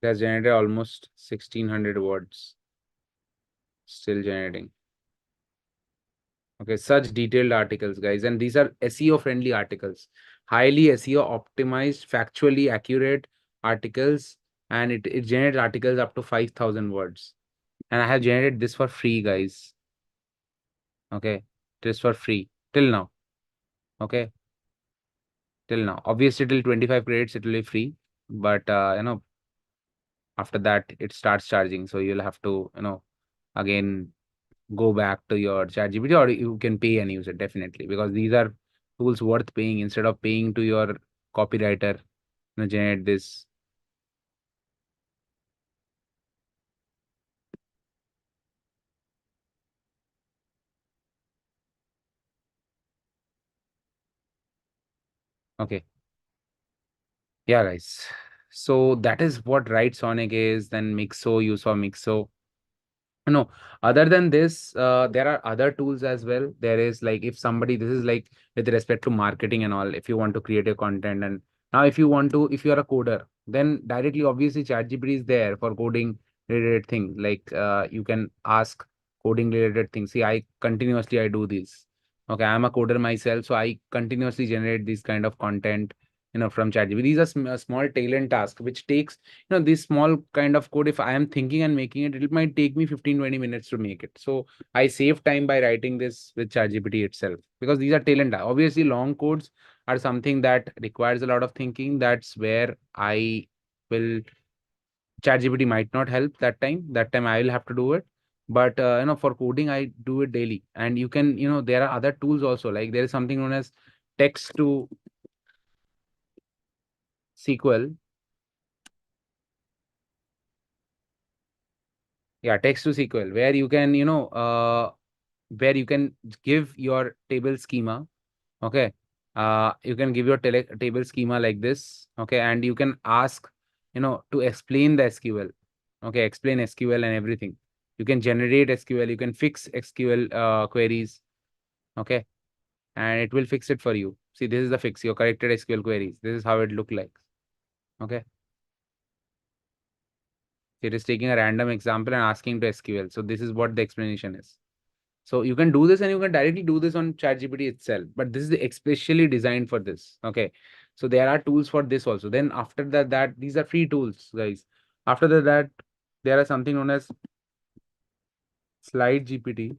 It has generated almost 1600 words. Still generating. Okay, such detailed articles, guys. And these are SEO friendly articles, highly SEO optimized, factually accurate articles. And it generates articles up to 5,000 words. And I have generated this for free, guys. Okay, it is for free till now. Okay, till now. Obviously, till 25 credits, it will be free. But, after that, it starts charging. So you'll have to, again, go back to your ChatGPT, or you can pay and use it definitely, because these are tools worth paying instead of paying to your copywriter, generate this. Okay. Yeah, guys. So that is what Write Sonic is. Then Mixo, you saw Mixo. No, other than this, there are other tools as well. There is like, if somebody, this is like with respect to marketing and all, if you want to create a content, and now if you want to, if you are a coder, then directly, obviously, ChatGPT is there for coding related things. Like, you can ask coding related things. See, I do this. Okay, I'm a coder myself, so I continuously generate this kind of content, from ChatGPT. These are small tail end tasks, which takes, this small kind of code, if I am thinking and making it, it might take me 15-20 minutes to make it. So I save time by writing this with ChatGPT itself, because these are tail end. Obviously, long codes are something that requires a lot of thinking. That's where I will, ChatGPT might not help that time. That time I will have to do it. But for coding, I do it daily. And you can, there are other tools also. Like, there is something known as text to SQL. Yeah, text to SQL, where you can, where you can give your table schema. Okay. You can give your table schema like this. Okay. And you can ask, to explain the SQL. Okay. Explain SQL and everything. You can generate SQL. You can fix SQL queries. Okay. And it will fix it for you. See, this is the fix, your corrected SQL queries. This is how it look like. Okay. It is taking a random example and asking to SQL. So this is what the explanation is. So you can do this, and you can directly do this on ChatGPT itself. But this is especially designed for this. Okay. So there are tools for this also. Then after that these are free tools, guys. After that, there are something known as Slide GPT,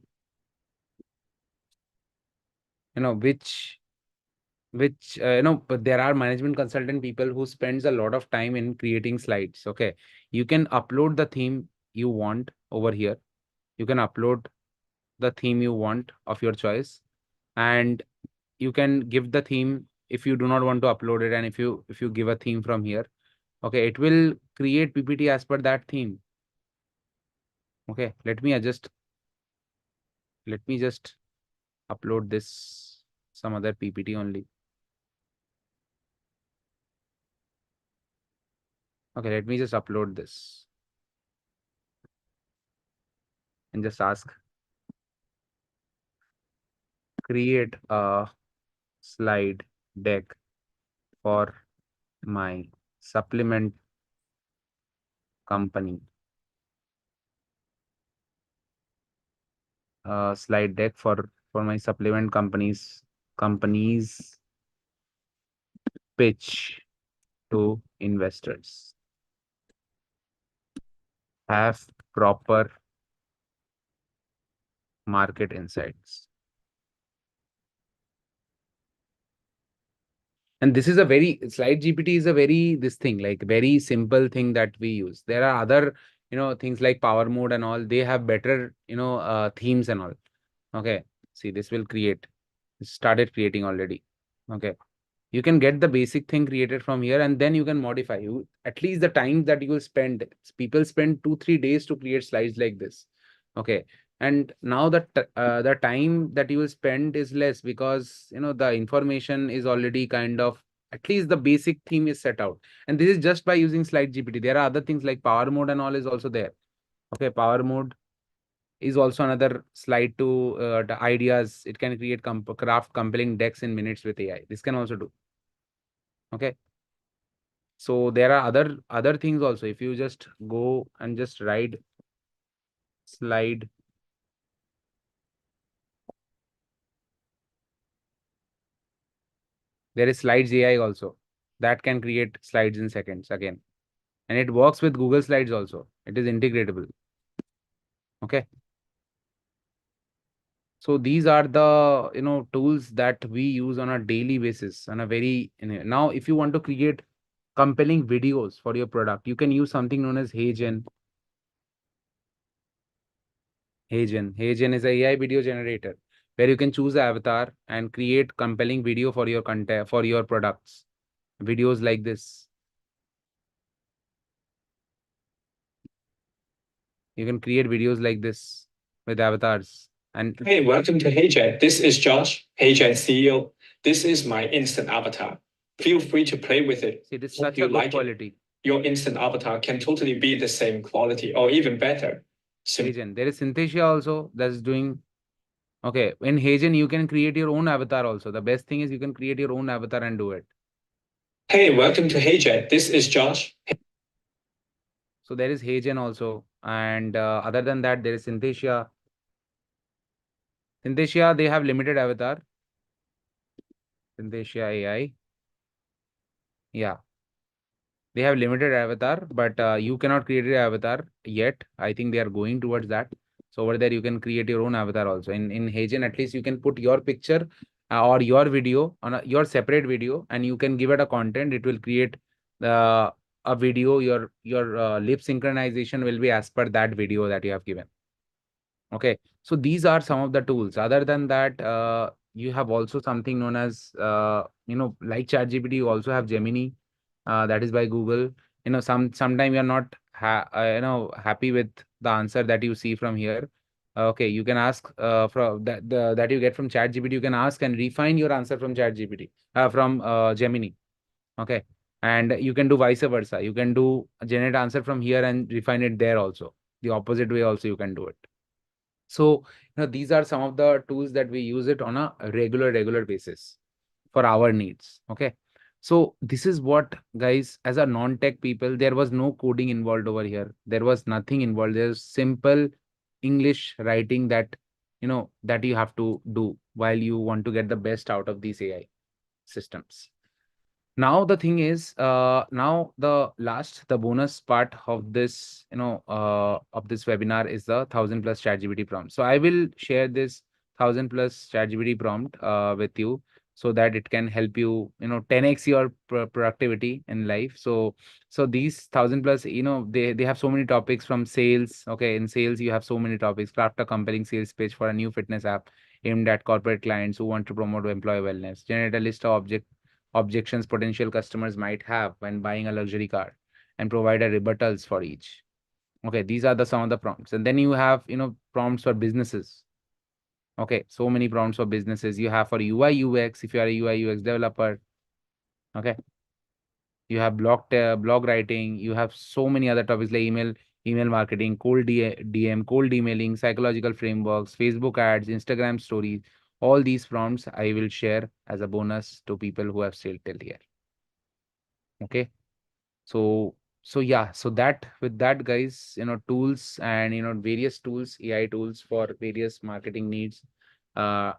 but there are management consultant people who spends a lot of time in creating slides. Okay. You can upload the theme you want over here. You can upload the theme you want of your choice, and you can give the theme if you do not want to upload it. And if you give a theme from here, okay, it will create PPT as per that theme. Okay, let me just upload this, some other PPT only. Okay, let me just upload this and just ask, create a slide deck for my supplement company. Slide deck for my supplement company's pitch to investors. Have proper market insights. And this is a very, Slide GPT is a very, this thing, like very simple thing that we use. There are other, things like Power Mode and all. They have better, themes and all. Okay. See, this will create. It started creating already. Okay. You can get the basic thing created from here, and then you can modify. You, at least the time that you will spend, people spend 2-3 days to create slides like this. Okay. And now the time that you will spend is less, because the information is already kind of, at least the basic theme is set out. And this is just by using Slide GPT. There are other things like Power Mode and all is also there. Okay. Power Mode is also another slide to the ideas. It can create craft compelling decks in minutes with AI. This can also do. Okay. So there are other things also. If you just go and just write slide, there is slides AI also that can create slides in seconds again, and it works with Google Slides also. It is integratable. Okay. So these are the tools that we use on a daily basis on a very now if you want to create compelling videos for your product, you can use something known as HeyGen. HeyGen is a AI video generator where you can choose an avatar and create compelling video for your content for your products. Videos like this. You can create videos like this with avatars. And hey, welcome to HeyJet. This is Josh, HeyJet CEO. This is my instant avatar. Feel free to play with it. see, this is Hope such you a good like quality. it. Your instant avatar can totally be the same quality or even better. HeyGen. There is Synthesia also that's doing. Okay, in HeyGen, you can create your own avatar also. The best thing is you can create your own avatar and do it. Hey, welcome to HeyJet. This is Josh. So there is HeyGen also. And other than that, there is Synthesia. Synthesia, they have limited avatar. Synthesia AI. Yeah, they have limited avatar, but you cannot create an avatar yet. I think they are going towards that. So over there, you can create your own avatar also. In HeyGen, at least you can put your picture or your video on your separate video, and you can give it a content. It will create a video. Your lip synchronization will be as per that video that you have given. Okay, so these are some of the tools. Other than that, you have also something known as like ChatGPT. You also have Gemini, that is by Google. Sometime you're not happy with the answer that you see from here. Okay, you can ask from that you get from ChatGPT. You can ask and refine your answer from ChatGPT from Gemini. Okay, and you can do vice versa. You can do generate answer from here and refine it there also. The opposite way also you can do it. So, these are some of the tools that we use it on a regular basis for our needs. Okay. So this is what, guys, as a non-tech people, there was no coding involved over here. There was nothing involved. There's simple English writing that you have to do while you want to get the best out of these AI systems. Now the thing is, now the bonus part of this, of this webinar is the 1,000+ ChatGPT prompt. So I will share this 1,000+ ChatGPT prompt with you so that it can help you, 10x your productivity in life. So these 1,000+, they have so many topics from sales. Okay, in sales you have so many topics. Craft a compelling sales page for a new fitness app aimed at corporate clients who want to promote employee wellness. Generate a list of objections potential customers might have when buying a luxury car and provide a rebuttals for each. Okay, these are some of the prompts. And then you have, prompts for businesses. Okay, so many prompts for businesses. You have for UI UX if you are a UI UX developer. Okay, you have blog writing. You have so many other topics like email marketing, DM, cold emailing, psychological frameworks, Facebook ads, Instagram stories. All these prompts I will share as a bonus to people who have stayed till here. Okay. So yeah, so that with that, guys, tools and various tools, AI tools for various marketing needs, uh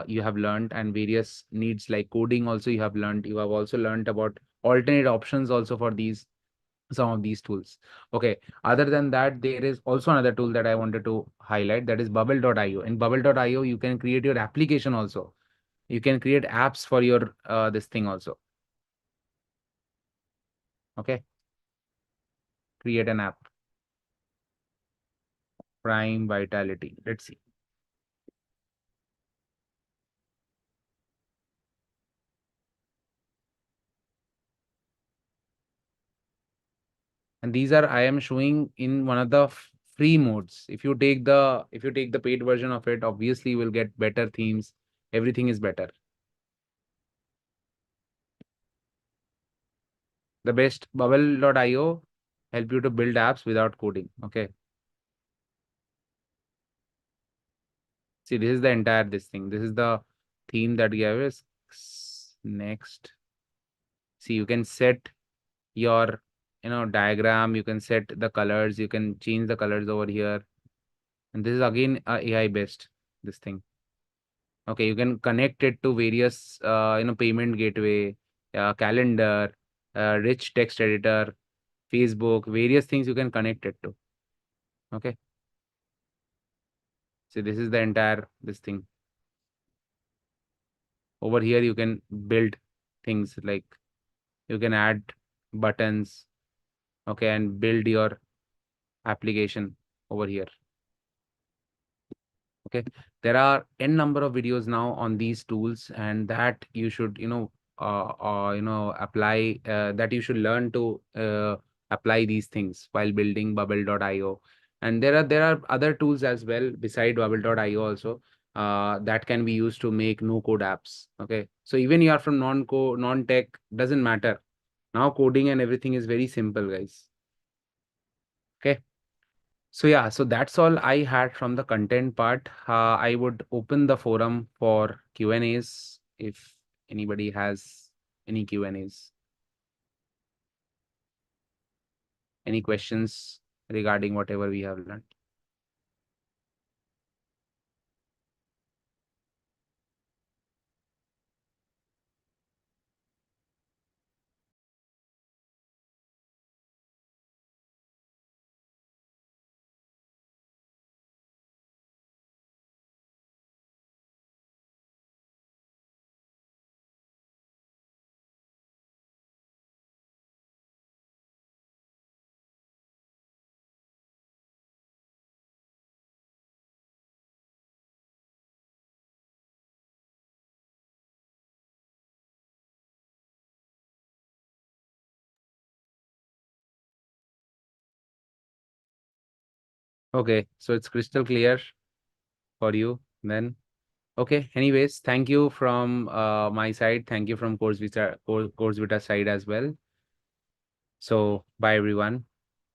you have learned, and various needs like coding also you have learned. You have also learned about alternate options also for some of these tools. Okay, other than that, there is also another tool that I wanted to highlight, that is bubble.io. In bubble.io you can create your application also. You can create apps for your this thing also. Okay, create an app. Prime Vitality. Let's see. And these are I am showing in one of the free modes. If you take the paid version of it, obviously you will get better themes. Everything is better. The best bubble.io help you to build apps without coding. Okay. See, this is the entire this thing. This is the theme that we have is next. See, you can set your diagram, you can set the colors, you can change the colors over here. And this is again AI based, this thing. Okay, you can connect it to various payment gateway, calendar, rich text editor, Facebook, various things you can connect it to. Okay. So this is the entire this thing. Over here you can build things like you can add buttons, okay, and build your application over here. Okay, there are n number of videos now on these tools, and that you should apply that you should learn to apply these things while building bubble.io. And there are other tools as well beside bubble.io also that can be used to make no code apps. Okay, so even you are from non-tech, doesn't matter. Now coding and everything is very simple, guys. Okay. So yeah, so that's all I had from the content part. I would open the forum for Q&As if anybody has any Q&As. Any questions regarding whatever we have learned? Okay, so it's crystal clear for you then. Okay, anyways, thank you from my side. Thank you from Coursevita side as well. So bye everyone.